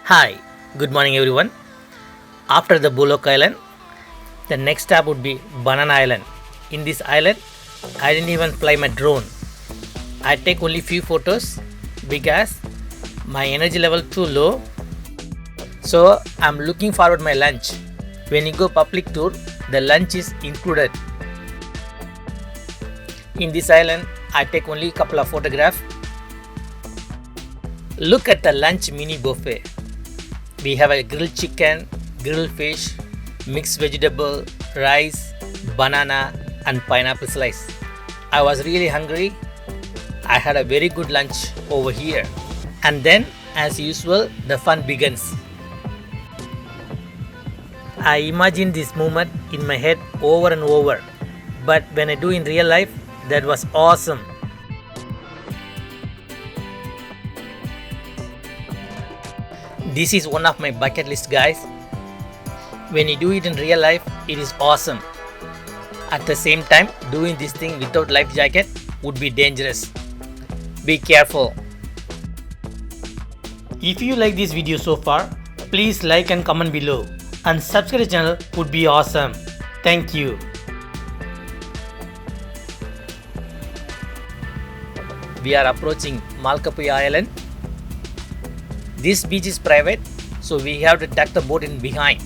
Hi, good morning everyone. After the Bullock Island, the next stop would be Banana Island. In this island, I didn't even fly my drone. I take only few photos because my energy level too low. So I'm looking forward my lunch. When you go public tour, the lunch is included. In this island, I take only couple of photographs. Look at the lunch mini buffet. We have a grilled chicken, grilled fish, mixed vegetable, rice, banana and pineapple slice. I was really hungry. I had a very good lunch over here. And then as usual the fun begins. I imagine this moment in my head over and over. But when I do in real life, that was awesome. This is one of my bucket list guys. When you do it in real life, it is awesome. At the same time, doing this thing without life jacket would be dangerous. Be careful. If you like this video so far, please like and comment below. And subscribe to the channel would be awesome. Thank you. We are approaching Malcapuya Island. This beach is private, so we have to tuck the boat in behind.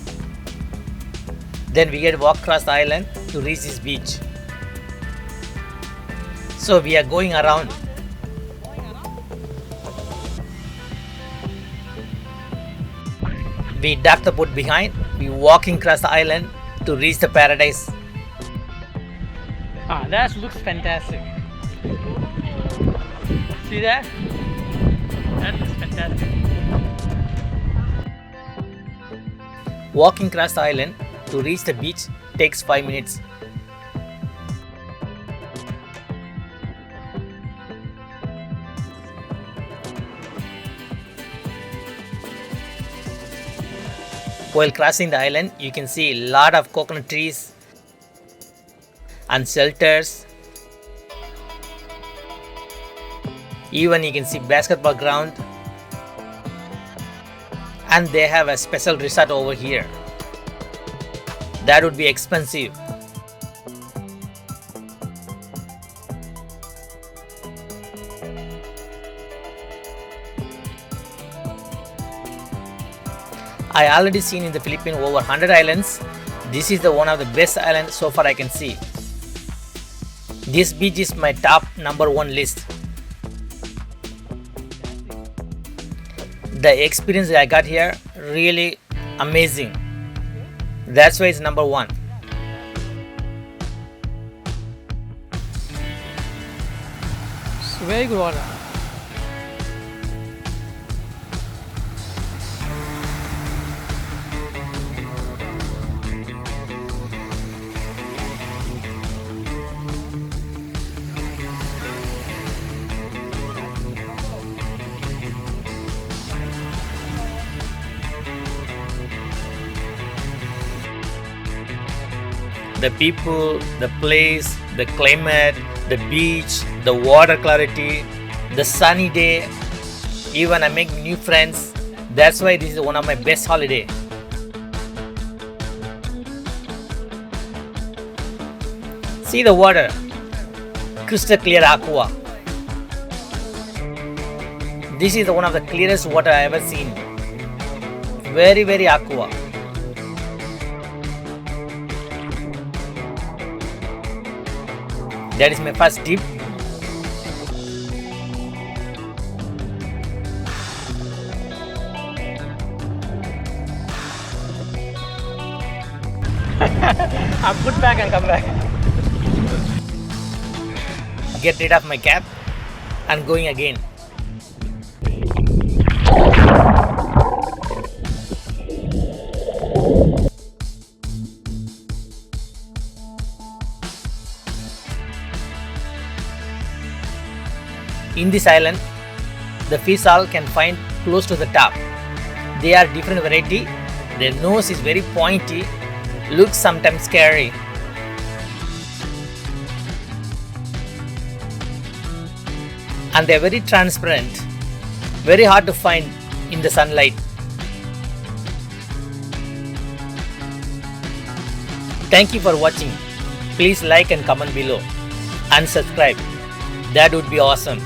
Then we get to walk across the island to reach this beach. So we are going around. We duck the boat behind. We walking across the island to reach the paradise. That looks fantastic. See that? That looks fantastic. Walking across the island to reach the beach takes 5 minutes. While crossing the island, you can see a lot of coconut trees and shelters. Even you can see basketball ground. And they have a special resort over here. That would be expensive. I already seen in the Philippines over 100 islands. This is the one of the best islands so far I can see. This beach is my top number one list. The experience I got here really amazing. That's why it's number one. It's very good water. The people, the place, the climate, the beach, the water clarity, the sunny day. Even I make new friends. That's why this is one of my best holiday. See the water, crystal clear aqua. This is one of the clearest water I ever seen. Very aqua. That is my first dip. I'll put back and come back. Get rid of my cap and going again. In this island, the fish all can find close to the top. They are different variety. Their nose is very pointy, looks sometimes scary. And they are very transparent, very hard to find in the sunlight. Thank you for watching. Please like and comment below and subscribe. That would be awesome.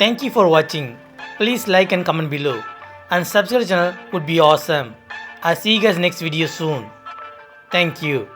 Thank you for watching. Please like and comment below and subscribe channel would be awesome. I'll see you guys next video soon. Thank you.